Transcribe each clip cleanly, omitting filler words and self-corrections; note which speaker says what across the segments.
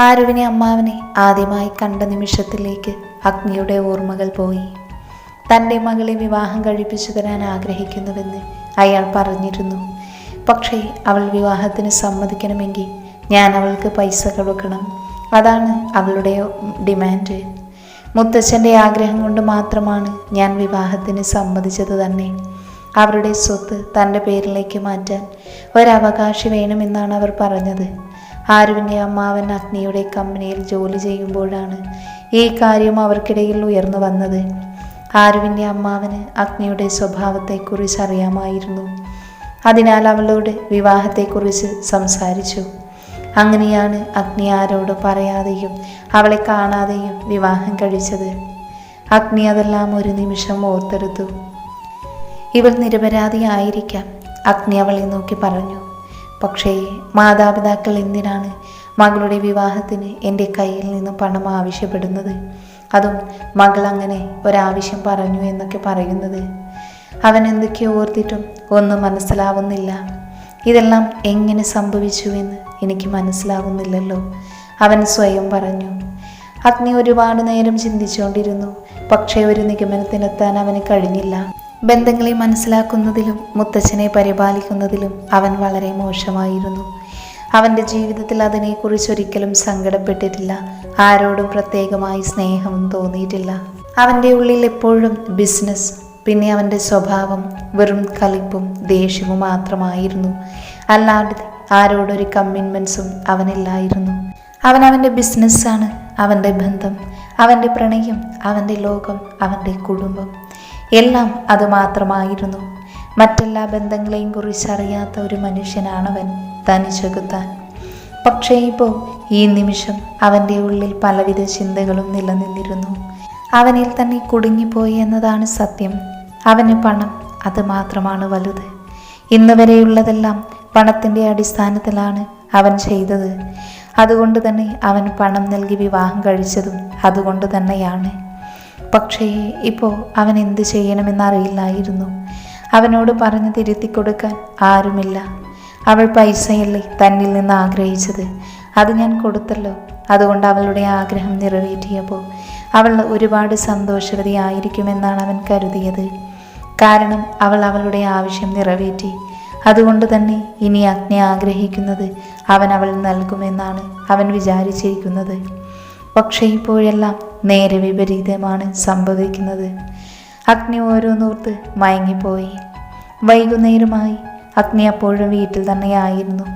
Speaker 1: ആരുവിനെ അമ്മാവനെ ആദ്യമായി കണ്ട നിമിഷത്തിലേക്ക് അഗ്നിയുടെ ഓർമ്മകൾ പോയി. തൻ്റെ മകളെ വിവാഹം കഴിപ്പിച്ചു തരാൻ ആഗ്രഹിക്കുന്നുവെന്ന് അയാൾ പറഞ്ഞിരുന്നു. പക്ഷേ അവൾ വിവാഹത്തിന് സമ്മതിക്കണമെങ്കിൽ ഞാൻ അവൾക്ക് പൈസ കൊടുക്കണം. അതാണ് അവളുടെ ഡിമാൻഡ്. മുത്തച്ഛൻ്റെ ആഗ്രഹം കൊണ്ട് മാത്രമാണ് ഞാൻ വിവാഹത്തിന് സമ്മതിച്ചത് തന്നെ. അവരുടെ സ്വത്ത് തൻ്റെ പേരിലേക്ക് മാറ്റാൻ ഒരവകാശി വേണമെന്നാണ് അവർ പറഞ്ഞത്. ആരുവിൻ്റെ അമ്മാവൻ അഗ്നിയുടെ കമ്പനിയിൽ ജോലി ചെയ്യുമ്പോഴാണ് ഈ കാര്യം അവർക്കിടയിൽ ഉയർന്നു വന്നത്. ആരുവിൻ്റെ അമ്മാവന് അഗ്നിയുടെ സ്വഭാവത്തെക്കുറിച്ച് അറിയാമായിരുന്നു. അതിനാൽ അവളോട് വിവാഹത്തെക്കുറിച്ച് സംസാരിച്ചു. അങ്ങനെയാണ് അഗ്നി ആരോട് പറയാതെയും അവളെ കാണാതെയും വിവാഹം കഴിച്ചത്. അഗ്നി അതെല്ലാം ഒരു നിമിഷം ഓർത്തെടുത്തു. ഇവൾ നിരപരാധിയായിരിക്കാം, അഗ്നി അവളെ നോക്കി പറഞ്ഞു. പക്ഷേ മാതാപിതാക്കൾ എന്തിനാണ് മകളുടെ വിവാഹത്തിന് എൻ്റെ കയ്യിൽ നിന്ന് പണം ആവശ്യപ്പെടുന്നത്? അതും മകൾ അങ്ങനെ ഒരാവശ്യം പറഞ്ഞു എന്നൊക്കെ പറയുന്നത്. അവൻ എന്തൊക്കെയോ ഓർത്തിട്ടും ഒന്നും മനസ്സിലാവുന്നില്ല. ഇതെല്ലാം എങ്ങനെ സംഭവിച്ചുവെന്ന് എനിക്ക് മനസ്സിലാവുന്നില്ലല്ലോ, അവൻ സ്വയം പറഞ്ഞു. അഗ്നി ഒരുപാട് നേരം ചിന്തിച്ചുകൊണ്ടിരുന്നു. പക്ഷേ ഒരു നിഗമനത്തിനെത്താൻ അവന് കഴിഞ്ഞില്ല. ബന്ധങ്ങളെ മനസ്സിലാക്കുന്നതിലും മുത്തച്ഛനെ പരിപാലിക്കുന്നതിലും അവൻ വളരെ മോശമായിരുന്നു. അവൻ്റെ ജീവിതത്തിൽ അതിനെക്കുറിച്ച് ഒരിക്കലും സങ്കടപ്പെട്ടിട്ടില്ല. ആരോടും പ്രത്യേകമായി സ്നേഹവും തോന്നിയിട്ടില്ല. അവൻ്റെ ഉള്ളിൽ എപ്പോഴും ബിസിനസ്, പിന്നെ അവൻ്റെ സ്വഭാവം വെറും കലിപ്പും ദേഷ്യവും മാത്രമായിരുന്നു. അല്ലാതെ ആരോടൊരു കമ്മിറ്റ്മെൻറ്റ്സും അവനില്ലായിരുന്നു. അവൻ്റെ ബിസിനസ്സാണ് അവൻ്റെ ബന്ധം, അവൻ്റെ പ്രണയം, അവൻ്റെ ലോകം, അവൻ്റെ കുടുംബം, എല്ലാം അതുമാത്രമായിരുന്നു. മറ്റെല്ലാ ബന്ധങ്ങളെയും കുറിച്ച് അറിയാത്ത ഒരു മനുഷ്യനാണവൻ, തനിച്ചെകുത്താൻ. പക്ഷേ ഇപ്പോൾ ഈ നിമിഷം അവൻ്റെ ഉള്ളിൽ പലവിധ ചിന്തകളും നിലനിന്നിരുന്നു. അവനിൽ തന്നെ കുടുങ്ങിപ്പോയി എന്നതാണ് സത്യം. അവന് പണം, അത് മാത്രമാണ് വലുത്. ഇന്ന് വരെയുള്ളതെല്ലാം പണത്തിൻ്റെ അടിസ്ഥാനത്തിലാണ് അവൻ ചെയ്തത്. അതുകൊണ്ട് തന്നെ അവൻ പണം നൽകി വിവാഹം കഴിച്ചതും അതുകൊണ്ട് തന്നെയാണ്. പക്ഷേ ഇപ്പോൾ അവൻ എന്ത് ചെയ്യണമെന്നറിയില്ലായിരുന്നു. അവനോട് പറഞ്ഞ് തിരുത്തി കൊടുക്കാൻ ആരുമില്ല. അവൾ പൈസയല്ലേ തന്നിൽ നിന്ന് ആഗ്രഹിച്ചത്, അത് ഞാൻ കൊടുത്തല്ലോ. അതുകൊണ്ട് അവളുടെ ആഗ്രഹം നിറവേറ്റിയപ്പോൾ അവൾ ഒരുപാട് സന്തോഷവതിയായിരിക്കുമെന്നാണ് അവൻ കരുതിയത്. കാരണം അവൾ അവളുടെ ആവശ്യം നിറവേറ്റി. അതുകൊണ്ട് തന്നെ ഇനി അഗ്നി ആഗ്രഹിക്കുന്നത് അവൾ നൽകുമെന്നാണ് അവൻ വിചാരിച്ചിരിക്കുന്നത്. പക്ഷേ ഇപ്പോഴെല്ലാം നേരെ വിപരീതമാണ് സംഭവിക്കുന്നത്. അഗ്നി ഓരോന്നോർത്ത് മയങ്ങിപ്പോയി. വൈകുന്നേരമായി. അഗ്നി അപ്പോഴും വീട്ടിൽ തന്നെയായിരുന്നു.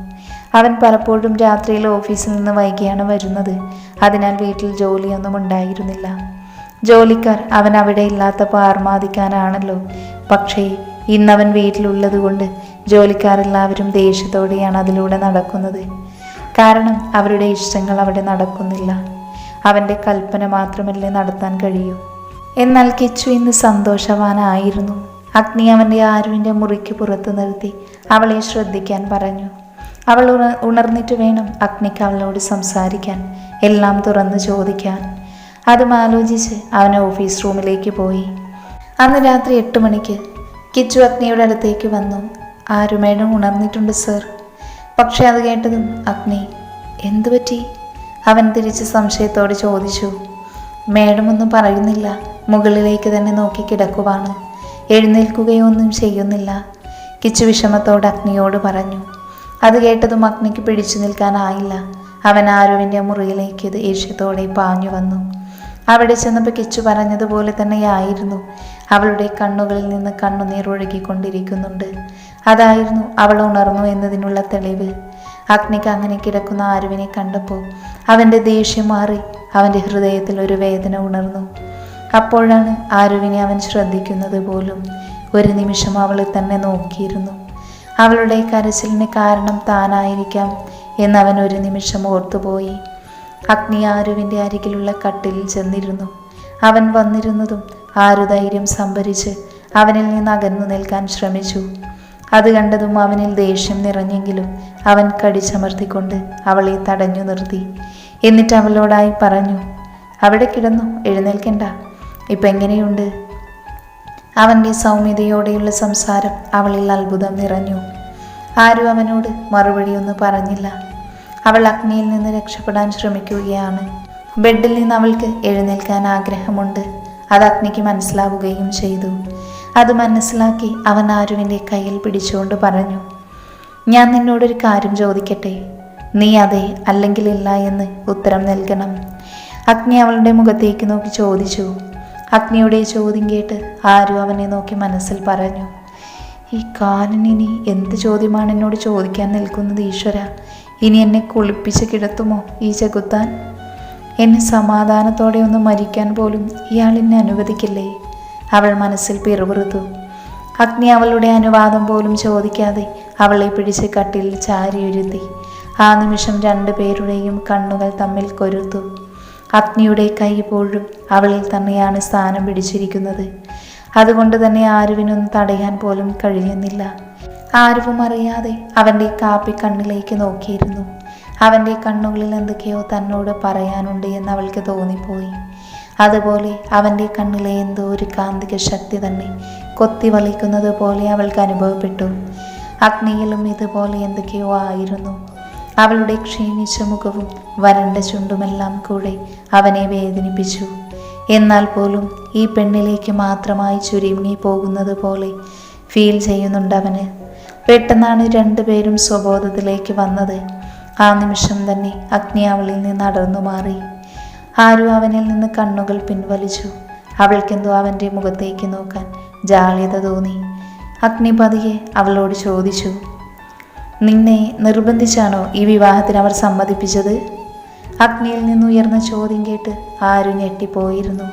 Speaker 1: അവൻ പലപ്പോഴും രാത്രിയിൽ ഓഫീസിൽ നിന്ന് വൈകിയാണ് വരുന്നത്. അതിനാൽ വീട്ടിൽ ജോലിയൊന്നും ഉണ്ടായിരുന്നില്ല. ജോലിക്കാർ അവൻ അവിടെ ഇല്ലാത്തപ്പോൾ ആർമാദിക്കാനാണല്ലോ. പക്ഷേ ഇന്നവൻ വീട്ടിലുള്ളത് കൊണ്ട് ജോലിക്കാരെല്ലാവരും ദേഷ്യത്തോടെയാണ് അതിലൂടെ നടക്കുന്നത്. കാരണം അവരുടെ ഇഷ്ടങ്ങൾ അവിടെ നടക്കുന്നില്ല. അവൻ്റെ കൽപ്പന മാത്രമല്ലേ നടത്താൻ കഴിയൂ. എന്നാൽ കിച്ചു ഇന്ന് സന്തോഷവാനായിരുന്നു. അഗ്നി അവൻ്റെ ആരുവിൻ്റെ മുറിക്ക് പുറത്തു നിർത്തി അവളെ ശ്രദ്ധിക്കാൻ പറഞ്ഞു. അവൾ ഉണർന്നിട്ട് വേണം അഗ്നിക്ക് അവളോട് സംസാരിക്കാൻ, എല്ലാം തുറന്ന് ചോദിക്കാൻ. അതും ആലോചിച്ച് അവൻ ഓഫീസ് റൂമിലേക്ക് പോയി. അന്ന് രാത്രി 8 മണിക്ക് കിച്ചു അഗ്നിയുടെ അടുത്തേക്ക് വന്നു. ആരു മേഡം ഉണർന്നിട്ടുണ്ട് സർ. പക്ഷെ അത് കേട്ടതും അഗ്നി, എന്തു പറ്റി? അവൻ തിരിച്ച് സംശയത്തോടെ ചോദിച്ചു. മേഡം ഒന്നും പറയുന്നില്ല, മുകളിലേക്ക് തന്നെ നോക്കി കിടക്കുവാണ്, എഴുന്നേൽക്കുകയൊന്നും ചെയ്യുന്നില്ല, കിച്ചു വിഷമത്തോടെ അഗ്നിയോട് പറഞ്ഞു. അത് കേട്ടതും അഗ്നിക്ക് പിടിച്ചു നിൽക്കാനായില്ല. അവൻ ആരുവിൻ്റെ മുറിയിലേക്ക് ദേഷ്യത്തോടെ പാഞ്ഞു വന്നു. അവിടെ ചെന്നപ്പോൾ കിച്ചു പറഞ്ഞതുപോലെ തന്നെയായിരുന്നു. അവളുടെ കണ്ണുകളിൽ നിന്ന് കണ്ണുനീർ ഒഴുകിക്കൊണ്ടിരിക്കുന്നുണ്ട്. അതായിരുന്നു അവൾ ഉണർന്നു എന്നതിനുള്ള തെളിവ്. അഗ്നിക്ക് അങ്ങനെ കിടക്കുന്ന ആരുവിനെ കണ്ടപ്പോൾ അവൻ്റെ ദേഷ്യം മാറി അവൻ്റെ ഹൃദയത്തിൽ ഒരു വേദന ഉണർന്നു. അപ്പോഴാണ് ആരുവിനെ അവൻ ശ്രദ്ധിക്കുന്നത് പോലും. ഒരു നിമിഷം അവളെ തന്നെ നോക്കിയിരുന്നു. അവളുടെ കരച്ചിലിന് കാരണം താനായിരിക്കാം എന്നവൻ ഒരു നിമിഷം ഓർത്തുപോയി. അഗ്നി ആരുവിൻ്റെ അരികിലുള്ള കട്ടിലിൽ ചെന്നിരുന്നു. അവൻ വന്നിരുന്നതും ആരു ധൈര്യം സംഭരിച്ച് അവനിൽ നിന്ന് അകന്നു നിൽക്കാൻ ശ്രമിച്ചു. അത് കണ്ടതും അവനിൽ ദേഷ്യം നിറഞ്ഞെങ്കിലും അവൻ കടിച്ചമർത്തിക്കൊണ്ട് അവളെ തടഞ്ഞു നിർത്തി. എന്നിട്ട് അവളോടായി പറഞ്ഞു, അവിടെ കിടന്നു, എഴുന്നേൽക്കണ്ട. ഇപ്പം എങ്ങനെയുണ്ട്? അവൻ്റെ സൗമ്യതയോടെയുള്ള സംസാരം അവളിൽ അത്ഭുതം നിറഞ്ഞു. ആരും അവനോട് മറുപടിയൊന്നും പറഞ്ഞില്ല. അവൾ അഗ്നിയിൽ നിന്ന് രക്ഷപ്പെടാൻ ശ്രമിക്കുകയാണ്. ബെഡിൽ നിന്ന് അവൾക്ക് എഴുന്നേൽക്കാൻ ആഗ്രഹമുണ്ട്. അത് അഗ്നിക്ക് മനസ്സിലാവുകയും ചെയ്തു. അത് മനസ്സിലാക്കി അവൻ ആരുവിൻ്റെ കയ്യിൽ പിടിച്ചുകൊണ്ട് പറഞ്ഞു, ഞാൻ നിന്നോടൊരു കാര്യം ചോദിക്കട്ടെ? നീ അതെ അല്ലെങ്കിൽ ഇല്ല എന്ന് ഉത്തരം നൽകണം. അഗ്നി അവളുടെ മുഖത്തേക്ക് നോക്കി ചോദിച്ചു. അഗ്നിയുടെ ചോദ്യം കേട്ട് ആരു അവനെ നോക്കി മനസ്സിൽ പറഞ്ഞു, ഈ കാലൻ ഇനി എന്ത് ചോദ്യമാണ് എന്നോട് ചോദിക്കാൻ നിൽക്കുന്നത് ഈശ്വര? ഇനി എന്നെ കുളിപ്പിച്ച് കിടത്തുമോ ഈ ചെകുത്താൻ? എന്നെ സമാധാനത്തോടെ ഒന്ന് മരിക്കാൻ പോലും ഇയാൾ എന്നെ അനുവദിക്കില്ലേ? അവൾ മനസ്സിൽ പിറുപിറുത്തു. അഗ്നി അവളുടെ അനുവാദം പോലും ചോദിക്കാതെ അവളെ പിടിച്ച് കട്ടിലിൽ ചാരിയിരുത്തി. ആ നിമിഷം രണ്ടുപേരുടെയും കണ്ണുകൾ തമ്മിൽ കൊരുത്തു. അഗ്നിയുടെ കൈ പോഴും അവളിൽ തന്നെയാണ് സ്ഥാനം പിടിച്ചിരിക്കുന്നത്. അതുകൊണ്ട് തന്നെ ആരുവിനൊന്ന് തടയാൻ പോലും കഴിയുന്നില്ല. ആരുവും അറിയാതെ അവൻ്റെ കാപ്പി കണ്ണിലേക്ക് നോക്കിയിരുന്നു. അവൻ്റെ കണ്ണുകളിൽ എന്തൊക്കെയോ തന്നോട് പറയാനുണ്ട് എന്ന് അവൾക്ക് തോന്നിപ്പോയി. അതുപോലെ അവൻ്റെ കണ്ണിലെ എന്തോ ഒരു കാന്തിക ശക്തി തന്നെ കൊത്തി വലിക്കുന്നത് പോലെ അവൾക്ക് അനുഭവപ്പെട്ടു. അഗ്നിയിലും ഇതുപോലെ എന്തൊക്കെയോ ആയിരുന്നു. അവളുടെ ക്ഷീണിച്ച മുഖവും വരണ്ട ചുണ്ടുമെല്ലാം കൂടെ അവനെ വേദനിപ്പിച്ചു. എന്നാൽ പോലും ഈ പെണ്ണിലേക്ക് മാത്രമായി ചുരുങ്ങി പോകുന്നത് പോലെ ഫീൽ ചെയ്യുന്നുണ്ട് അവന്. പെട്ടെന്നാണ് രണ്ടുപേരും സ്വബോധത്തിലേക്ക് വന്നത്. ആ നിമിഷം തന്നെ അഗ്നി അവളിൽ നിന്ന് അടർന്നു മാറി. ആരു അവനിൽ നിന്ന് കണ്ണുകൾ പിൻവലിച്ചു. അവൾക്കെന്തോ അവൻ്റെ മുഖത്തേക്ക് നോക്കാൻ ജാള്യത തോന്നി. അഗ്നി പതിയെ അവളോട് ചോദിച്ചു, നിന്നെ നിർബന്ധിച്ചാണോ ഈ വിവാഹത്തിന് അവർ സമ്മതിപ്പിച്ചത്? അഗ്നിയിൽ നിന്നുയർന്ന ചോദ്യം കേട്ട് ആരു ഞെട്ടിപ്പോയിരുന്നു.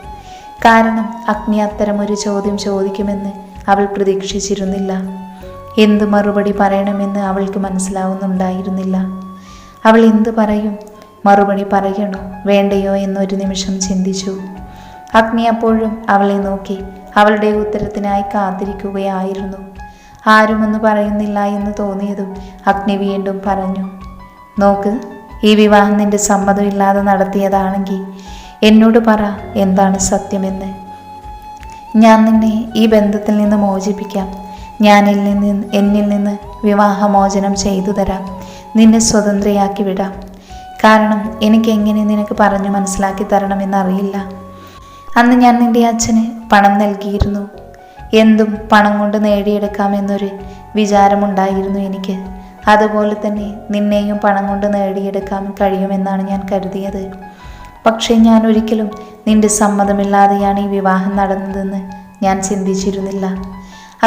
Speaker 1: കാരണം അഗ്നി അത്തരമൊരു ചോദ്യം ചോദിക്കുമെന്ന് അവൾ പ്രതീക്ഷിച്ചിരുന്നില്ല. എന്ത് മറുപടി പറയണമെന്ന് അവൾക്ക് മനസ്സിലാവുന്നുണ്ടായിരുന്നില്ല. അവൾ എന്തു പറയും? മറുപടി പറയണോ വേണ്ടയോ എന്നൊരു നിമിഷം ചിന്തിച്ചു. അഗ്നി അപ്പോഴും അവളെ നോക്കി അവളുടെ ഉത്തരത്തിനായി കാത്തിരിക്കുകയായിരുന്നു. ആരുമൊന്നും പറയുന്നില്ല എന്ന് തോന്നിയതും അഗ്നി വീണ്ടും പറഞ്ഞു, നോക്ക്, ഈ വിവാഹം നിന്റെ സമ്മതമില്ലാതെ നടത്തിയതാണെങ്കിൽ എന്നോട് പറ എന്താണ് സത്യമെന്ന്. ഞാൻ നിന്നെ ഈ ബന്ധത്തിൽ നിന്ന് മോചിപ്പിക്കാം. ഞാൻ എന്നിൽ നിന്ന് വിവാഹമോചനം ചെയ്തു തരാം. നിന്നെ സ്വതന്ത്രയാക്കി വിടാം. കാരണം എനിക്ക് എങ്ങനെ നിനക്ക് പറഞ്ഞു മനസ്സിലാക്കി തരണമെന്നറിയില്ല. അന്ന് ഞാൻ നിന്റെ അച്ഛന് പണം നൽകിയിരുന്നു. എന്തും പണം കൊണ്ട് നേടിയെടുക്കാമെന്നൊരു വിചാരമുണ്ടായിരുന്നു എനിക്ക്. അതുപോലെ തന്നെ നിന്നെയും പണം കൊണ്ട് നേടിയെടുക്കാൻ കഴിയുമെന്നാണ് ഞാൻ കരുതിയത്. പക്ഷേ ഞാൻ ഒരിക്കലും നിന്റെ സമ്മതമില്ലാതെയാണ് ഈ വിവാഹം നടന്നതെന്ന് ഞാൻ ചിന്തിച്ചിരുന്നില്ല.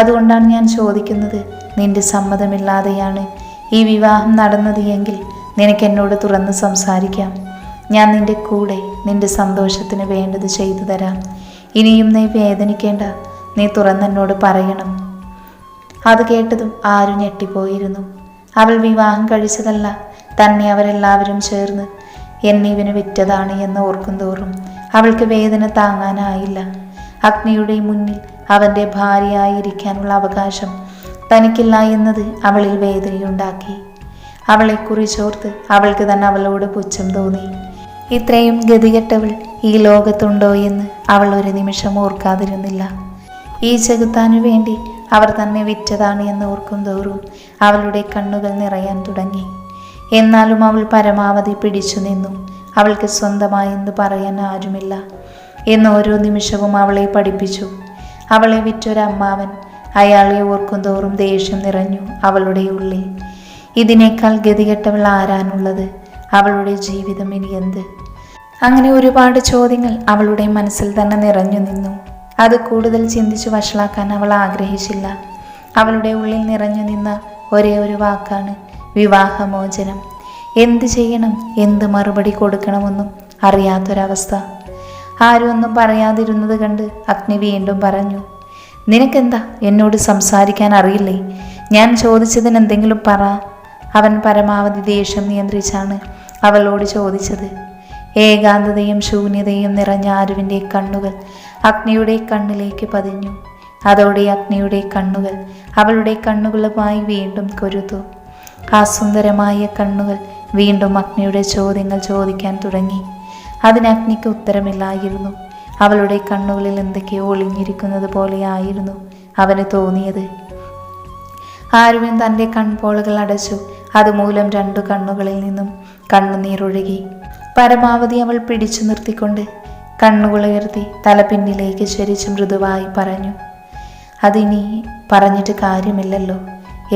Speaker 1: അതുകൊണ്ടാണ് ഞാൻ ചോദിക്കുന്നത്, നിന്റെ സമ്മതമില്ലാതെയാണ് ഈ വിവാഹം നടന്നത് എങ്കിൽ നിനക്ക് എന്നോട് തുറന്ന് സംസാരിക്കാം. ഞാൻ നിന്റെ കൂടെ നിന്റെ സന്തോഷത്തിന് വേണ്ടത് ചെയ്തു തരാം. ഇനിയും നീ വേദനിക്കേണ്ട, നീ തുറന്നെന്നോട് പറയണം. അത് കേട്ടതും ആരും ഞെട്ടിപ്പോയിരുന്നു. അവൾ വിവാഹം കഴിച്ചതല്ല, തന്നെ അവരെല്ലാവരും ചേർന്ന് എന്നിവന് വിറ്റതാണ് എന്ന് ഓർക്കും തോറും അവൾക്ക് വേദന താങ്ങാനായില്ല. അഗ്നിയുടെ മുന്നിൽ അവൻ്റെ ഭാര്യയായിരിക്കാനുള്ള അവകാശം തനിക്കില്ല എന്നത് അവളിൽ വേദനയുണ്ടാക്കി. അവളെക്കുറിച്ചോർത്ത് അവൾക്ക് തന്നെ അവളോട് പുച്ഛം തോന്നി. ഇത്രയും ഗതികെട്ടവൾ ഈ ലോകത്തുണ്ടോ എന്ന് അവൾ ഒരു നിമിഷം ഓർക്കാതിരുന്നില്ല. ഈ ചെകുത്താനു വേണ്ടി അവർ തന്നെ വിറ്റതാണ് എന്ന് ഓർക്കും തോറും അവളുടെ കണ്ണുകൾ നിറയാൻ തുടങ്ങി. എന്നാലും അവൾ പരമാവധി പിടിച്ചു നിന്നു. അവൾക്ക് സ്വന്തമായെന്ന് പറയാൻ ആരുമില്ല എന്ന് ഓരോ നിമിഷവും അവളെ പഠിപ്പിച്ചു. അവളെ വിറ്റൊരമ്മാവൻ, അയാളെ ഓർക്കും തോറും ദേഷ്യം നിറഞ്ഞു അവളുടെ ഉള്ളിൽ. ഇതിനേക്കാൾ ഗതികെട്ടവൾ ആരാനുള്ളത്? അവളുടെ ജീവിതം ഇനി എന്ത്? അങ്ങനെ ഒരുപാട് ചോദ്യങ്ങൾ അവളുടെ മനസ്സിൽ തന്നെ നിറഞ്ഞു നിന്നു. അത് കൂടുതൽ ചിന്തിച്ചു വഷളാക്കാൻ അവൾ ആഗ്രഹിച്ചില്ല. അവളുടെ ഉള്ളിൽ നിറഞ്ഞു നിന്ന ഒരേ ഒരു വാക്കാണ് വിവാഹമോചനം. എന്ത് ചെയ്യണം, എന്ത് മറുപടി കൊടുക്കണമെന്നും അറിയാത്തൊരവസ്ഥ. ആരും ഒന്നും പറയാതിരുന്നത് കണ്ട് അഗ്നി വീണ്ടും പറഞ്ഞു, നിനക്കെന്താ എന്നോട് സംസാരിക്കാൻ അറിയില്ലേ? ഞാൻ ചോദിച്ചതിന് എന്തെങ്കിലും പറ. അവൻ പരമാവധി ദേഷ്യം നിയന്ത്രിച്ചാണ് അവളോട് ചോദിച്ചത്. ഏകാന്തതയും ശൂന്യതയും നിറഞ്ഞ ആരുവിൻ്റെ കണ്ണുകൾ അഗ്നിയുടെ കണ്ണിലേക്ക് പതിഞ്ഞു. അതോടെ അഗ്നിയുടെ കണ്ണുകൾ അവളുടെ കണ്ണുകളുമായി വീണ്ടും കൊരുത്തു. ആ സുന്ദരമായ കണ്ണുകൾ വീണ്ടും അഗ്നിയുടെ ചോദ്യങ്ങൾ ചോദിക്കാൻ തുടങ്ങി. അതിന് അഗ്നിക്ക് ഉത്തരമില്ലായിരുന്നു. അവളുടെ കണ്ണുകളിൽ എന്തൊക്കെയോ ഒളിഞ്ഞിരിക്കുന്നത് പോലെയായിരുന്നു അവന് തോന്നിയത്. ആരുവിൻ തൻ്റെ കൺപോളകൾ അടച്ചു. അതുമൂലം രണ്ടു കണ്ണുകളിൽ നിന്നും കണ്ണുനീരൊഴുകി. പരമാവധി അവൾ പിടിച്ചു നിർത്തിക്കൊണ്ട് കണ്ണുകളുയർത്തി തല പിന്നിലേക്ക് ചരിച്ച് മൃദുവായി പറഞ്ഞു, അതിനി പറഞ്ഞിട്ട് കാര്യമില്ലല്ലോ.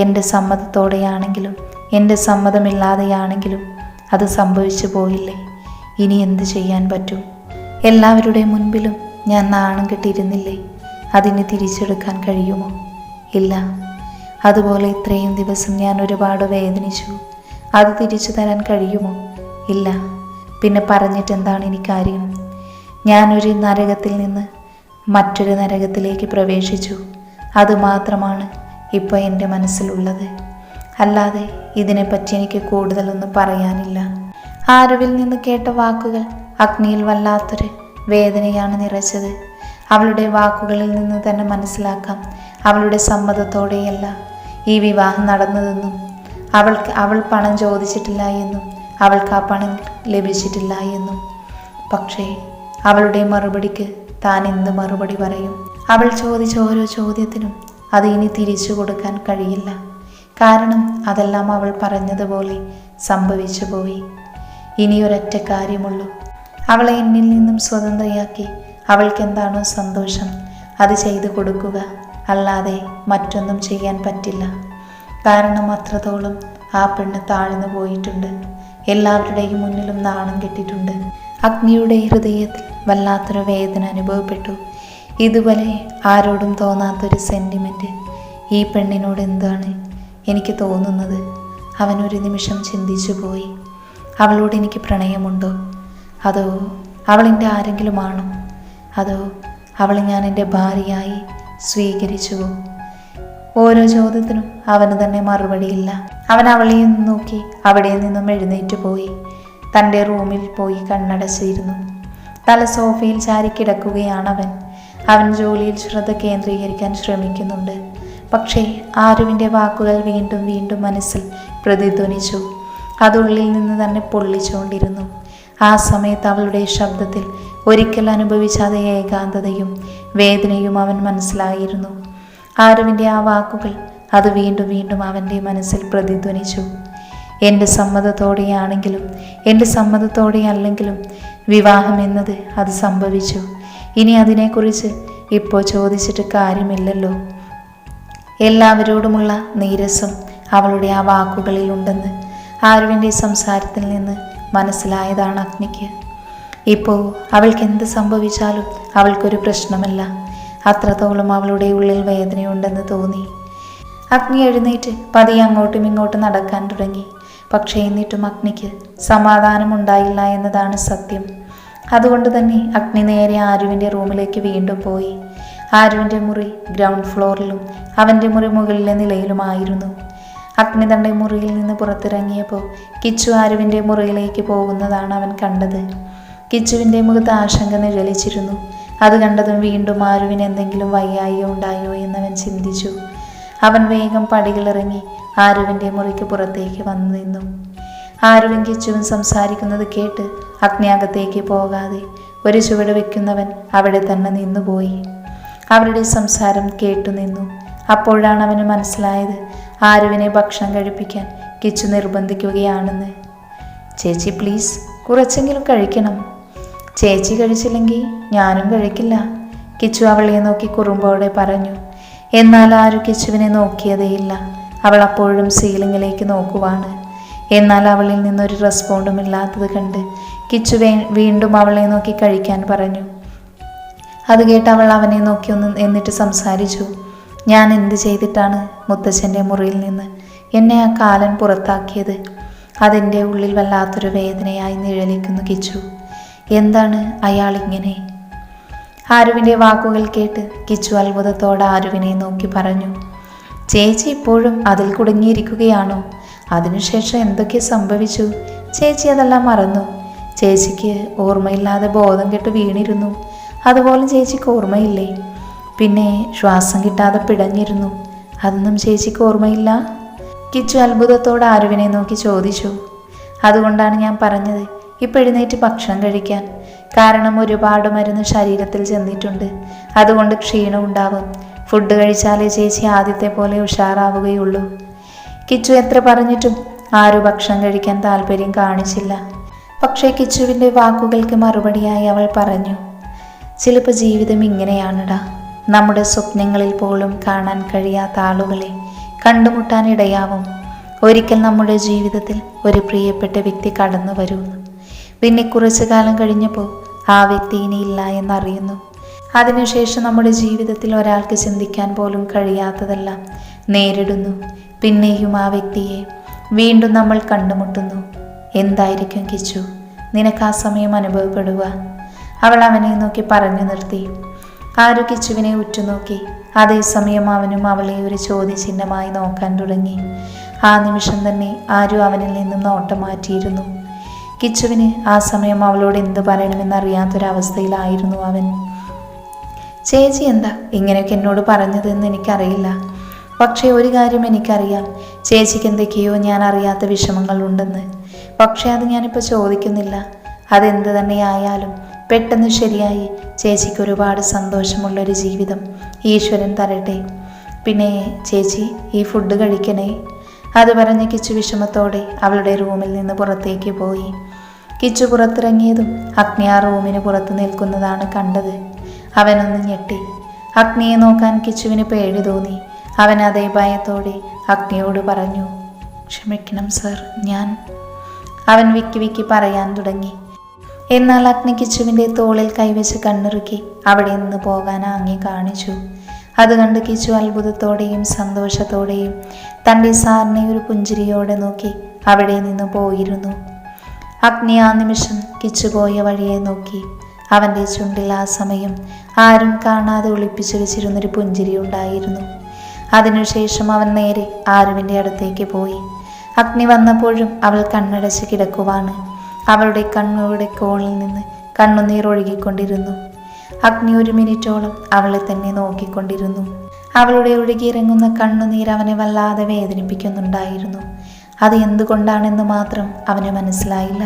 Speaker 1: എൻ്റെ സമ്മതത്തോടെയാണെങ്കിലും എൻ്റെ സമ്മതമില്ലാതെയാണെങ്കിലും അത് സംഭവിച്ചു പോയില്ലേ. ഇനി എന്ത് ചെയ്യാൻ പറ്റും? എല്ലാവരുടെയും മുൻപിലും ഞാൻ നാണം കെട്ടിയിരുന്നില്ലേ. അതിന് തിരിച്ചെടുക്കാൻ കഴിയുമോ? ഇല്ല. അതുപോലെ ഇത്രയും ദിവസം ഞാൻ ഒരുപാട് വേദനിച്ചു. അത് തിരിച്ചു തരാൻ കഴിയുമോ? ഇല്ല. പിന്നെ പറഞ്ഞിട്ട് എന്താണ് ഇനി കാര്യം? ഞാനൊരു നരകത്തിൽ നിന്ന് മറ്റൊരു നരകത്തിലേക്ക് പ്രവേശിച്ചു. അതുമാത്രമാണ് ഇപ്പോൾ എൻ്റെ മനസ്സിലുള്ളത്. അല്ലാതെ ഇതിനെപ്പറ്റി എനിക്ക് കൂടുതലൊന്നും പറയാനില്ല. ആരുവിൽ നിന്ന് കേട്ട വാക്കുകൾ അഗ്നിയിൽ വല്ലാത്തൊരു വേദനയാണ് നിറച്ചത്. അവളുടെ വാക്കുകളിൽ നിന്ന് തന്നെ മനസ്സിലാക്കാം അവളുടെ സമ്മതത്തോടെയല്ല ഈ വിവാഹം നടന്നതെന്നും അവൾ പണം ചോദിച്ചിട്ടില്ല എന്നും അവൾക്ക് ആ പണം ലഭിച്ചിട്ടില്ല എന്നും. പക്ഷേ അവളുടെ മറുപടിക്ക് താൻ എന്ത് മറുപടി പറയും? അവൾ ചോദിച്ച ഓരോ ചോദ്യത്തിനും അത് ഇനി തിരിച്ചു കൊടുക്കാൻ കഴിയില്ല. കാരണം അതെല്ലാം അവൾ പറഞ്ഞതുപോലെ സംഭവിച്ചു പോയി. ഇനി ഒരൊറ്റ കാര്യമുള്ളൂ, അവളെ എന്നിൽ നിന്നും സ്വതന്ത്രയാക്കി അവൾക്ക് എന്താണോ സന്തോഷം അത് ചെയ്തു കൊടുക്കുക. അല്ലാതെ മറ്റൊന്നും ചെയ്യാൻ പറ്റില്ല. കാരണം അത്രത്തോളം ആ പെണ്ണ് താഴ്ന്നു പോയിട്ടുണ്ട്. എല്ലാവരുടെയും മുന്നിലും നാണം കെട്ടിട്ടുണ്ട്. അഗ്നിയുടെ ഹൃദയത്തിൽ വല്ലാത്തൊരു വേദന അനുഭവപ്പെട്ടു. ഇതുവരെ ആരോടും തോന്നാത്തൊരു സെൻറ്റിമെൻറ്റ് ഈ പെണ്ണിനോട് എന്താണ് എനിക്ക് തോന്നുന്നത്? അവനൊരു നിമിഷം ചിന്തിച്ചു പോയി. അവളോട് എനിക്ക് പ്രണയമുണ്ടോ? അതോ അവളെൻ്റെ ആരെങ്കിലുമാണോ? അതോ അവളെ ഞാൻ എൻ്റെ ഭാര്യയായി സ്വീകരിച്ചുവോ? ഓരോ ചോദ്യത്തിനും അവന് തന്നെ മറുപടിയില്ല. അവൻ അവളെയും നോക്കി അവിടെ നിന്നും എഴുന്നേറ്റ് പോയി. തൻ്റെ റൂമിൽ പോയി കണ്ണടച്ചിരുന്നു. തല സോഫയിൽ ചാരി കിടക്കുകയാണവൻ. അവൻ ജോലിയിൽ ശ്രദ്ധ കേന്ദ്രീകരിക്കാൻ ശ്രമിക്കുന്നുണ്ട്. പക്ഷേ ആരുവിൻ്റെ വാക്കുകൾ വീണ്ടും വീണ്ടും മനസ്സിൽ പ്രതിധ്വനിച്ചു. അതുള്ളിൽ നിന്ന് തന്നെ പൊള്ളിച്ചുകൊണ്ടിരുന്നു. ആ സമയത്ത് അവളുടെ ശബ്ദത്തിൽ ഒരിക്കൽ അനുഭവിച്ച അതേ ഏകാന്തതയും വേദനയും അവൻ മനസ്സിലായിരുന്നു. ആരുവിൻ്റെ ആ വാക്കുകൾ അത് വീണ്ടും വീണ്ടും അവൻ്റെ മനസ്സിൽ പ്രതിധ്വനിച്ചു. എൻ്റെ സമ്മതത്തോടെയാണെങ്കിലും എൻ്റെ സമ്മതത്തോടെയല്ലെങ്കിലും വിവാഹം എന്നത് അത് സംഭവിച്ചു. ഇനി അതിനെക്കുറിച്ച് ഇപ്പോൾ ചോദിച്ചിട്ട് കാര്യമില്ലല്ലോ. എല്ലാവരോടുമുള്ള നീരസം അവളുടെ ആ വാക്കുകളിലുണ്ടെന്ന് ആരുവിൻ്റെ സംസാരത്തിൽ നിന്ന് മനസ്സിലായതാണ് അഗ്നിക്ക്. ഇപ്പോൾ അവൾക്ക് എന്ത് സംഭവിച്ചാലും അവൾക്കൊരു പ്രശ്നമല്ല. അത്രത്തോളം അവളുടെ ഉള്ളിൽ വേദനയുണ്ടെന്ന് തോന്നി. അഗ്നി എഴുന്നേറ്റ് പതിയെ അങ്ങോട്ടും ഇങ്ങോട്ടും നടക്കാൻ തുടങ്ങി. പക്ഷേ എന്നിട്ടും അഗ്നിക്ക് സമാധാനമുണ്ടായില്ല എന്നതാണ് സത്യം. അതുകൊണ്ട് തന്നെ അഗ്നി നേരെ ആരുവിൻ്റെ റൂമിലേക്ക് വീണ്ടും പോയി. ആരുവിൻ്റെ മുറി ഗ്രൗണ്ട് ഫ്ലോറിലും അവൻ്റെ മുറി മുകളിലെ നിലയിലുമായിരുന്നു. അഗ്നി തൻ്റെ മുറിയിൽ നിന്ന് പുറത്തിറങ്ങിയപ്പോൾ കിച്ചു ആരുവിൻ്റെ മുറിയിലേക്ക് പോകുന്നതാണ് അവൻ കണ്ടത്. കിച്ചുവിൻ്റെ മുഖത്ത് ആശങ്ക നിഴലിച്ചിരുന്നു. അത് കണ്ടതും വീണ്ടും ആരുവിന് എന്തെങ്കിലും വയ്യായോ ഉണ്ടായോ എന്നവൻ ചിന്തിച്ചു. അവൻ വേഗം പടികളിറങ്ങി ആരുവിൻ്റെ മുറിക്ക് പുറത്തേക്ക് വന്നു നിന്നു. ആരുവും കിച്ചുവും സംസാരിക്കുന്നത് കേട്ട് അഗ്നി അകത്തേക്ക് പോകാതെ ഒരു ചുവട് വെക്കുന്നവൻ അവിടെ തന്നെ നിന്നുപോയി. അവരുടെ സംസാരം കേട്ടു നിന്നു. അപ്പോഴാണ് അവന് മനസ്സിലായത് ആരുവിനെ ഭക്ഷണം കഴിപ്പിക്കാൻ കിച്ചു നിർബന്ധിക്കുകയാണെന്ന്. ചേച്ചി പ്ലീസ്, കുറച്ചെങ്കിലും കഴിക്കണം. ചേച്ചി കഴിച്ചില്ലെങ്കിൽ ഞാനും കഴിക്കില്ല, കിച്ചു അവളെ നോക്കി കുറുമ്പോടെ പറഞ്ഞു. എന്നാൽ ആരും കിച്ചുവിനെ നോക്കിയതേയില്ല. അവൾ അപ്പോഴും സീലിങ്ങിലേക്ക് നോക്കുവാണ്. എന്നാൽ അവളിൽ നിന്നൊരു റെസ്പോണ്ടും ഇല്ലാത്തത് കണ്ട് കിച്ചു വീണ്ടും അവളെ നോക്കി കഴിക്കാൻ പറഞ്ഞു. അത് കേട്ട് അവൾ അവനെ നോക്കി എന്നിട്ട് സംസാരിച്ചു. ഞാൻ എന്ത് ചെയ്തിട്ടാണ് മുത്തച്ഛൻ്റെ മുറിയിൽ നിന്ന് എന്നെ ആ കാലൻ പുറത്താക്കിയത്? അതെൻ്റെ ഉള്ളിൽ വല്ലാത്തൊരു വേദനയായി നിഴലിക്കുന്നു കിച്ചു. എന്താണ് അയാളിങ്ങനെ? ആരുവിൻ്റെ വാക്കുകൾ കേട്ട് കിച്ചു അത്ഭുതത്തോടെ ആരുവിനെ നോക്കി പറഞ്ഞു. ചേച്ചി ഇപ്പോഴും അതിൽ കുടുങ്ങിയിരിക്കുകയാണോ? അതിനുശേഷം എന്തൊക്കെ സംഭവിച്ചു? ചേച്ചി അതെല്ലാം മറന്നു. ചേച്ചിക്ക് ഓർമ്മയില്ലാതെ ബോധം കെട്ട് വീണിരുന്നു. അതുപോലെ ചേച്ചിക്ക് ഓർമ്മയില്ലേ? പിന്നെ ശ്വാസം കിട്ടാതെ പിടഞ്ഞിരുന്നു. അതൊന്നും ചേച്ചിക്ക് ഓർമ്മയില്ല? കിച്ചു അത്ഭുതത്തോടെ ആരുവിനെ നോക്കി ചോദിച്ചു. അതുകൊണ്ടാണ് ഞാൻ പറഞ്ഞത് ഇപ്പം എഴുന്നേറ്റ് ഭക്ഷണം കഴിക്കാൻ. കാരണം ഒരുപാട് മരുന്ന് ശരീരത്തിൽ ചെന്നിട്ടുണ്ട്. അതുകൊണ്ട് ക്ഷീണം ഉണ്ടാവും. ഫുഡ് കഴിച്ചാലേ ചേച്ചി ആദ്യത്തെ പോലെ ഉഷാറാവുകയുള്ളൂ. കിച്ചു എത്ര പറഞ്ഞിട്ടും ആരു ഭക്ഷണം കഴിക്കാൻ താല്പര്യം കാണിച്ചില്ല. പക്ഷേ കിച്ചുവിൻ്റെ വാക്കുകൾക്ക് മറുപടിയായി അവൾ പറഞ്ഞു, ചിലപ്പോൾ ജീവിതം ഇങ്ങനെയാണടാ. നമ്മുടെ സ്വപ്നങ്ങളിൽ പോലും കാണാൻ കഴിയാത്ത ആളുകളെ കണ്ടുമുട്ടാനിടയാവും. ഒരിക്കൽ നമ്മുടെ ജീവിതത്തിൽ ഒരു പ്രിയപ്പെട്ട വ്യക്തി കടന്നു വരുന്നു. പിന്നെ കുറച്ചു കാലം കഴിഞ്ഞപ്പോൾ ആ വ്യക്തി ഇനിയില്ല എന്നറിയുന്നു. അതിനുശേഷം നമ്മുടെ ജീവിതത്തിൽ ഒരാൾക്ക് ചിന്തിക്കാൻ പോലും കഴിയാത്തതെല്ലാം നേരിടുന്നു. പിന്നെയും ആ വ്യക്തിയെ വീണ്ടും നമ്മൾ കണ്ടുമുട്ടുന്നു. എന്തായിരിക്കും കിച്ചു നിനക്ക് ആ സമയം അനുഭവപ്പെടുക? അവൾ അവനെ നോക്കി പറഞ്ഞു നിർത്തി. ആരു കിച്ചുവിനെ ഉറ്റുനോക്കി. അതേസമയം അവനും അവളെ ഒരു ചോദ്യചിഹ്നമായി നോക്കാൻ തുടങ്ങി. ആ നിമിഷം തന്നെ ആരു അവനിൽ നിന്നും നോട്ടം മാറ്റിയിരുന്നു. കിച്ചുവിന് ആ സമയം അവളോട് എന്ത് പറയണമെന്നറിയാത്തൊരവസ്ഥയിലായിരുന്നു അവൻ. ചേച്ചി എന്താ ഇങ്ങനെയൊക്കെ എന്നോട് പറഞ്ഞതെന്ന് എനിക്കറിയില്ല. പക്ഷേ ഒരു കാര്യം എനിക്കറിയാം, ചേച്ചിക്ക് എന്തൊക്കെയോ ഞാൻ അറിയാത്ത വിഷമങ്ങളുണ്ടെന്ന്. പക്ഷേ അത് ഞാനിപ്പോൾ ചോദിക്കുന്നില്ല. അതെന്ത് തന്നെയായാലും പെട്ടെന്ന് ശരിയായി ചേച്ചിക്ക് ഒരുപാട് സന്തോഷമുള്ളൊരു ജീവിതം ഈശ്വരൻ തരട്ടെ. പിന്നെ ചേച്ചി ഈ ഫുഡ് കഴിക്കണേ. അത് പറഞ്ഞ് കിച്ചു വിഷമത്തോടെ അവളുടെ റൂമിൽ നിന്ന് പുറത്തേക്ക് പോയി. കിച്ചു പുറത്തിറങ്ങിയതും അഗ്നി ആ റൂമിന് പുറത്ത് നിൽക്കുന്നതാണ് കണ്ടത്. അവനൊന്ന് ഞെട്ടി. അഗ്നിയെ നോക്കാൻ കിച്ചുവിന് പേടി തോന്നി. അവൻ അതേ ഭയത്തോടെ അഗ്നിയോട് പറഞ്ഞു, ക്ഷമിക്കണം സർ, ഞാൻ. അവൻ വിക്കി വിക്കി പറയാൻ തുടങ്ങി. എന്നാൽ അഗ്നി കിച്ചുവിൻ്റെ തോളിൽ കൈവച്ച് കണ്ണിറുക്കി അവിടെ നിന്ന് പോകാൻ ആംഗ്യം കാണിച്ചു. അത് കണ്ട് കിച്ചു അത്ഭുതത്തോടെയും സന്തോഷത്തോടെയും തൻ്റെ സാറിനെ ഒരു പുഞ്ചിരിയോടെ നോക്കി അവിടെ നിന്ന് പോയിരുന്നു. അഗ്നി ആ നിമിഷം കിച്ചു പോയ വഴിയെ നോക്കി. അവൻ്റെ ചുണ്ടിൽ ആ സമയം ആരും കാണാതെ ഒളിപ്പിച്ചു വെച്ചിരുന്നൊരു പുഞ്ചിരി ഉണ്ടായിരുന്നു. അതിനുശേഷം അവൻ നേരെ ആരുവിൻ്റെ അടുത്തേക്ക് പോയി. അഗ്നി വന്നപ്പോഴും അവൾ കണ്ണടച്ച് കിടക്കുവാണ്. അവളുടെ കണ്ണുകളുടെ കോളിൽ നിന്ന് കണ്ണുനീർ ഒഴുകിക്കൊണ്ടിരുന്നു. അഗ്നി ഒരു മിനിറ്റോളം അവളെ തന്നെ നോക്കിക്കൊണ്ടിരുന്നു. അവളുടെ ഒഴുകിയിറങ്ങുന്ന കണ്ണുനീർ അവനെ വല്ലാതെ വേദനിപ്പിക്കുന്നുണ്ടായിരുന്നു. അത് എന്തുകൊണ്ടാണെന്ന് മാത്രം അവന് മനസ്സിലായില്ല.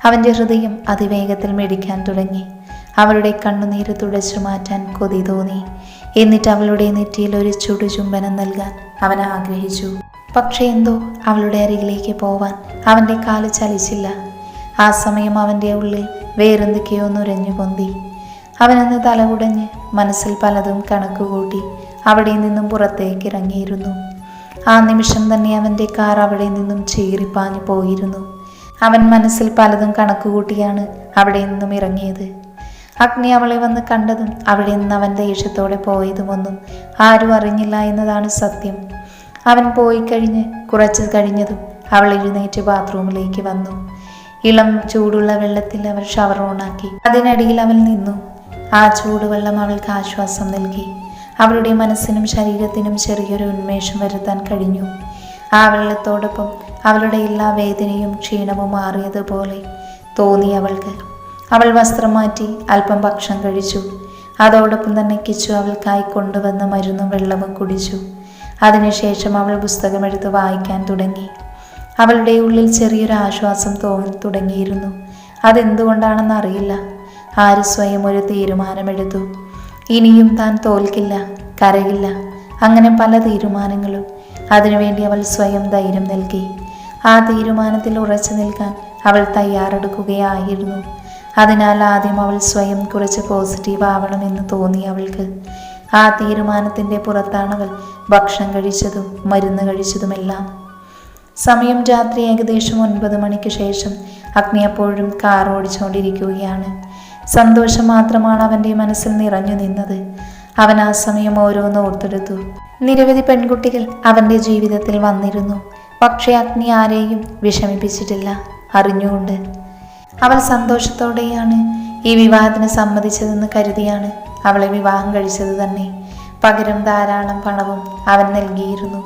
Speaker 1: അവൻ്റെ ഹൃദയം അതിവേഗത്തിൽ മിടിക്കാൻ തുടങ്ങി. അവളുടെ കണ്ണുനീര് തുടച്ചു മാറ്റാൻ കൊതി തോന്നി. എന്നിട്ട് അവളുടെ നെറ്റിയിൽ ഒരു ചുടുചുംബനം നൽകാൻ അവൻ ആഗ്രഹിച്ചു. പക്ഷേ എന്തോ അവളുടെ അരികിലേക്ക് പോവാൻ അവൻ്റെ കാല് ചലിച്ചില്ല. ആ സമയം അവൻ്റെ ഉള്ളിൽ വേറെന്തൊക്കെയോ നുരഞ്ഞു പൊന്തി. അവനൊന്ന് തലകുടഞ്ഞ് മനസ്സിൽ പലതും കണക്കുകൂട്ടി അവിടെ നിന്നും പുറത്തേക്ക് ഇറങ്ങിയിരുന്നു. ആ നിമിഷം തന്നെ അവൻ്റെ കാർ അവിടെ നിന്നും ചീറിപ്പാഞ്ഞു പോയിരുന്നു. അവൻ മനസ്സിൽ പലതും കണക്കുകൂട്ടിയാണ് അവിടെ നിന്നും ഇറങ്ങിയത്. അഗ്നി അവളെ വന്ന് കണ്ടതും അവിടെ നിന്ന് അവൻ ദേഷ്യത്തോടെ പോയതുമൊന്നും ആരും അറിഞ്ഞില്ല എന്നതാണ് സത്യം. അവൻ പോയി കഴിഞ്ഞ് കുറച്ച് കഴിഞ്ഞതും അവൾ എഴുന്നേറ്റ് ബാത്റൂമിലേക്ക് വന്നു. ഇളം ചൂടുള്ള വെള്ളത്തിൽ അവൾ ഷവർ ഓണാക്കി. അതിനടിയിൽ അവൾ നിന്നു. ആ ചൂടുവെള്ളം അവൾക്ക് ആശ്വാസം നൽകി. അവളുടെ മനസ്സിനും ശരീരത്തിനും ചെറിയൊരു ഉന്മേഷം വരുത്താൻ കഴിഞ്ഞു. ആ വെള്ളത്തോടൊപ്പം അവളുടെ എല്ലാ വേദനയും ക്ഷീണവും മാറിയതുപോലെ തോന്നി അവൾക്ക്. അവൾ വസ്ത്രം മാറ്റി അല്പം ഭക്ഷണം കഴിച്ചു. അതോടൊപ്പം തന്നെ കിച്ചു അവൾക്കായി കൊണ്ടുവന്ന മരുന്നും വെള്ളവും കുടിച്ചു. അതിനുശേഷം അവൾ പുസ്തകമെടുത്ത് വായിക്കാൻ തുടങ്ങി. അവളുടെ ഉള്ളിൽ ചെറിയൊരു ആശ്വാസം തോന്നി തുടങ്ങിയിരുന്നു. അതെന്തുകൊണ്ടാണെന്ന് അറിയില്ല. ആര് സ്വയം ഒരു തീരുമാനമെടുത്തു. ഇനിയും താൻ തോൽക്കില്ല, കരയില്ല, അങ്ങനെ പല തീരുമാനങ്ങളും. അതിനുവേണ്ടി അവൾ സ്വയം ധൈര്യം നൽകി. ആ തീരുമാനത്തിൽ ഉറച്ചു നിൽക്കാൻ അവൾ തയ്യാറെടുക്കുകയായിരുന്നു. അതിനാൽ ആദ്യം അവൾ സ്വയം കുറച്ച് പോസിറ്റീവ് ആവണമെന്ന് തോന്നി അവൾക്ക്. ആ തീരുമാനത്തിൻ്റെ പുറത്താണ് അവൾ ഭക്ഷണം കഴിച്ചതും മരുന്ന് കഴിച്ചതുമെല്ലാം. സമയം രാത്രി ഏകദേശം 9 മണിക്ക് ശേഷം. അഗ്നി അപ്പോഴും കാർ ഓടിച്ചുകൊണ്ടിരിക്കുകയാണ്. സന്തോഷം മാത്രമാണ് അവൻ്റെ മനസ്സിൽ നിറഞ്ഞു നിന്നത്. അവൻ ആ സമയം ഓരോന്ന് ഓർത്തെടുത്തു. നിരവധി പെൺകുട്ടികൾ അവൻ്റെ ജീവിതത്തിൽ വന്നിരുന്നു. പക്ഷേ അഗ്നി ആരെയും വിഷമിപ്പിച്ചിട്ടില്ല. അറിഞ്ഞുകൊണ്ട് അവൾ സന്തോഷത്തോടെയാണ് ഈ വിവാഹത്തിന് സമ്മതിച്ചതെന്ന് കരുതിയാണ് അവളെ വിവാഹം കഴിച്ചത് തന്നെ. പകരം ധാരാളം പണവും അവൻ നൽകിയിരുന്നു.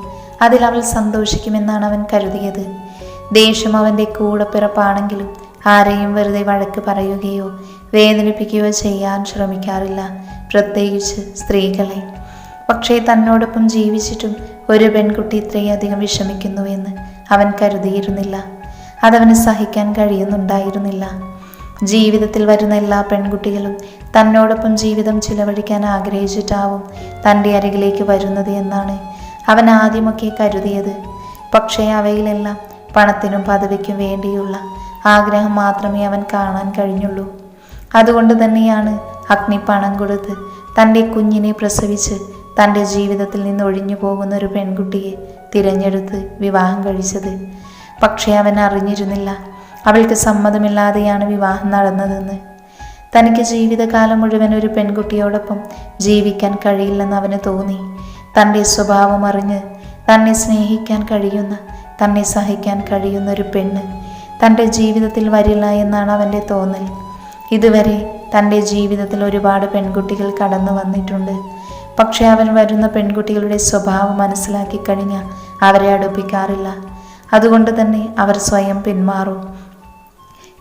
Speaker 1: അതിൽ അവൾ സന്തോഷിക്കുമെന്നാണ് അവൻ കരുതിയത്. ദേഷ്യം അവൻ്റെ കൂടപ്പിറപ്പാണെങ്കിലും ആരെയും വെറുതെ വഴക്ക് പറയുകയോ വേദനിപ്പിക്കുകയോ ചെയ്യാൻ ശ്രമിക്കാറില്ല, പ്രത്യേകിച്ച് സ്ത്രീകളെ. പക്ഷേ തന്നോടൊപ്പം ജീവിച്ചിട്ടും ഒരു പെൺകുട്ടി ഇത്രയധികം വിഷമിക്കുന്നുവെന്ന് അവൻ കരുതിയിരുന്നില്ല. അതവന് സഹിക്കാൻ കഴിയുന്നുണ്ടായിരുന്നില്ല. ജീവിതത്തിൽ വരുന്ന എല്ലാ പെൺകുട്ടികളും തന്നോടൊപ്പം ജീവിതം ചിലവഴിക്കാൻ ആഗ്രഹിച്ചിട്ടാവും തൻ്റെ അരികിലേക്ക് വരുന്നത് എന്നാണ് അവൻ ആദ്യമൊക്കെ കരുതിയത്. പക്ഷേ അവയിലെല്ലാം പണത്തിനും പദവിക്കും വേണ്ടിയുള്ള ആഗ്രഹം മാത്രമേ അവൻ കാണാൻ കഴിഞ്ഞുള്ളൂ. അതുകൊണ്ട് തന്നെയാണ് അഗ്നി പണം കൊടുത്ത് തൻ്റെ കുഞ്ഞിനെ പ്രസവിച്ച് തൻ്റെ ജീവിതത്തിൽ നിന്ന് ഒഴിഞ്ഞു പോകുന്ന ഒരു പെൺകുട്ടിയെ തിരഞ്ഞെടുത്ത് വിവാഹം കഴിച്ചത്. പക്ഷേ അവൻ അറിഞ്ഞിരുന്നില്ല അവൾക്ക് സമ്മതമില്ലാതെയാണ് വിവാഹം നടന്നതെന്ന്. തനിക്ക് ജീവിതകാലം മുഴുവൻ ഒരു പെൺകുട്ടിയോടൊപ്പം ജീവിക്കാൻ കഴിയില്ലെന്ന് അവന് തോന്നി. തൻ്റെ സ്വഭാവം അറിഞ്ഞ് തന്നെ സ്നേഹിക്കാൻ കഴിയുന്ന, തന്നെ സഹിക്കാൻ കഴിയുന്ന ഒരു പെണ്ണ് തൻ്റെ ജീവിതത്തിൽ വരില്ല എന്നാണ് അവൻ്റെ തോന്നൽ. ഇതുവരെ തൻ്റെ ജീവിതത്തിൽ ഒരുപാട് പെൺകുട്ടികൾ കടന്നു വന്നിട്ടുണ്ട്. പക്ഷെ അവൻ വരുന്ന പെൺകുട്ടികളുടെ സ്വഭാവം മനസ്സിലാക്കി കഴിഞ്ഞാൽ അവരെ അടുപ്പിക്കാറില്ല. അതുകൊണ്ട് തന്നെ അവർ സ്വയം പിന്മാറും.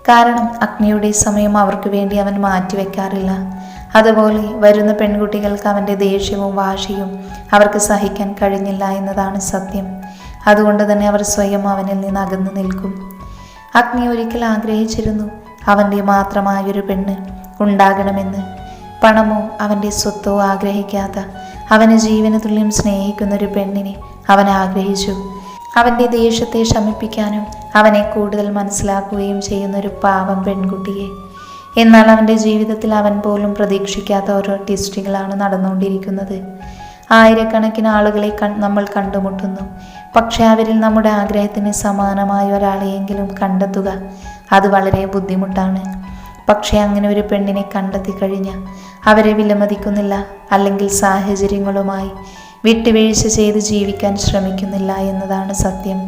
Speaker 1: കാരണം അഗ്നിയുടെ സമയം അവർക്ക് വേണ്ടി അവൻ മാറ്റിവെക്കാറില്ല. അതുപോലെ വരുന്ന പെൺകുട്ടികൾക്ക് അവൻ്റെ ദേഷ്യവും വാശിയും അവർക്ക് സഹിക്കാൻ കഴിഞ്ഞില്ല എന്നതാണ് സത്യം. അതുകൊണ്ട് തന്നെ അവർ സ്വയം അവനിൽ നിന്ന് അകന്നു നിൽക്കും. അഗ്നി ഒരിക്കൽ ആഗ്രഹിച്ചിരുന്നു അവൻ്റെ മാത്രമായൊരു പെണ്ണ് ഉണ്ടാകണമെന്ന്. പണമോ അവൻ്റെ സ്വത്തോ ആഗ്രഹിക്കാത്ത, അവന് ജീവന തുല്യം സ്നേഹിക്കുന്നൊരു പെണ്ണിനെ അവൻ ആഗ്രഹിച്ചു. അവൻ്റെ ദേഷ്യത്തെ ശമിപ്പിക്കാനും അവനെ കൂടുതൽ മനസ്സിലാക്കുകയും ചെയ്യുന്നൊരു പാവം പെൺകുട്ടിയെ. എന്നാൽ അവൻ്റെ ജീവിതത്തിൽ അവൻ പോലും പ്രതീക്ഷിക്കാത്ത ഓരോ ട്വിസ്റ്റുകളാണ് നടന്നുകൊണ്ടിരിക്കുന്നത്. ആയിരക്കണക്കിന് ആളുകളെ നമ്മൾ കണ്ടുമുട്ടുന്നു. പക്ഷെ അവരിൽ നമ്മുടെ ആഗ്രഹത്തിന് സമാനമായ ഒരാളെയെങ്കിലും കണ്ടെത്തുക അത് വളരെ ബുദ്ധിമുട്ടാണ്. പക്ഷെ അങ്ങനെ ഒരു പെണ്ണിനെ കണ്ടെത്തി കഴിഞ്ഞാൽ അവരെ വിലമതിക്കുന്നില്ല, അല്ലെങ്കിൽ സാഹചര്യങ്ങളുമായി വിട്ടുവീഴ്ച ചെയ്ത് ജീവിക്കാൻ ശ്രമിക്കുന്നില്ല എന്നതാണ് സത്യം.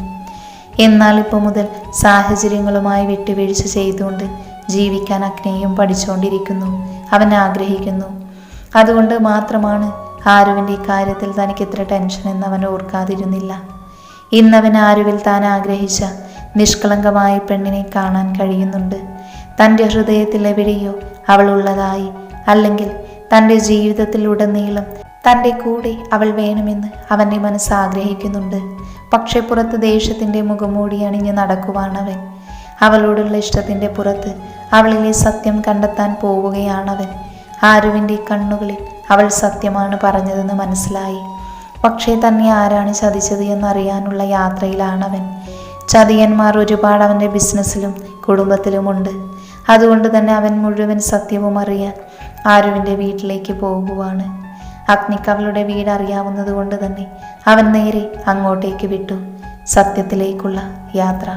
Speaker 1: എന്നാൽ ഇപ്പോൾ മുതൽ സാഹചര്യങ്ങളുമായി വിട്ടുവീഴ്ച ചെയ്തുകൊണ്ട് ജീവിക്കാൻ അഗ്നിയും പഠിച്ചുകൊണ്ടിരിക്കുന്നു. അവൻ ആഗ്രഹിക്കുന്നു. അതുകൊണ്ട് മാത്രമാണ് ആരുവിൻ്റെ കാര്യത്തിൽ തനിക്ക് ഇത്ര ടെൻഷൻ എന്നവൻ ഓർക്കാതിരുന്നില്ല. ഇന്നവൻ ആരുവിൽ താൻ ആഗ്രഹിച്ച നിഷ്കളങ്കമായ പെണ്ണിനെ കാണാൻ കഴിയുന്നുണ്ട്. തൻ്റെ ഹൃദയത്തിൽ എവിടെയോ അവൾ ഉള്ളതായി, അല്ലെങ്കിൽ തൻ്റെ ജീവിതത്തിലുടനീളം തൻ്റെ കൂടെ അവൾ വേണമെന്ന് അവൻ്റെ മനസ്സ് ആഗ്രഹിക്കുന്നുണ്ട്. പക്ഷെ പുറത്ത് ദേഷ്യത്തിൻ്റെ മുഖംമൂടി അണിഞ്ഞ് നടക്കുവാണവൻ. അവളോടുള്ള ഇഷ്ടത്തിൻ്റെ പുറത്ത് അവളിലെ സത്യം കണ്ടെത്താൻ പോവുകയാണവൻ. ആരുവിൻ്റെ കണ്ണുകളിൽ അവൾ സത്യമാണ് പറഞ്ഞതെന്ന് മനസ്സിലായി. പക്ഷേ തന്നെ ആരാണ് ചതിച്ചത് എന്നറിയാനുള്ള യാത്രയിലാണവൻ. ചതിയന്മാർ ഒരുപാട് അവൻ്റെ ബിസിനസ്സിലും കുടുംബത്തിലുമുണ്ട്. അതുകൊണ്ട് തന്നെ അവൻ മുഴുവൻ സത്യവും അറിയാൻ ആരുവിൻ്റെ വീട്ടിലേക്ക് പോകുവാണ്. അഗ്നിക്ക് അവളുടെ വീട് അറിയാവുന്നത് കൊണ്ട് തന്നെ അവൻ നേരെ അങ്ങോട്ടേക്ക് വിട്ടു. സത്യത്തിലേക്കുള്ള യാത്ര.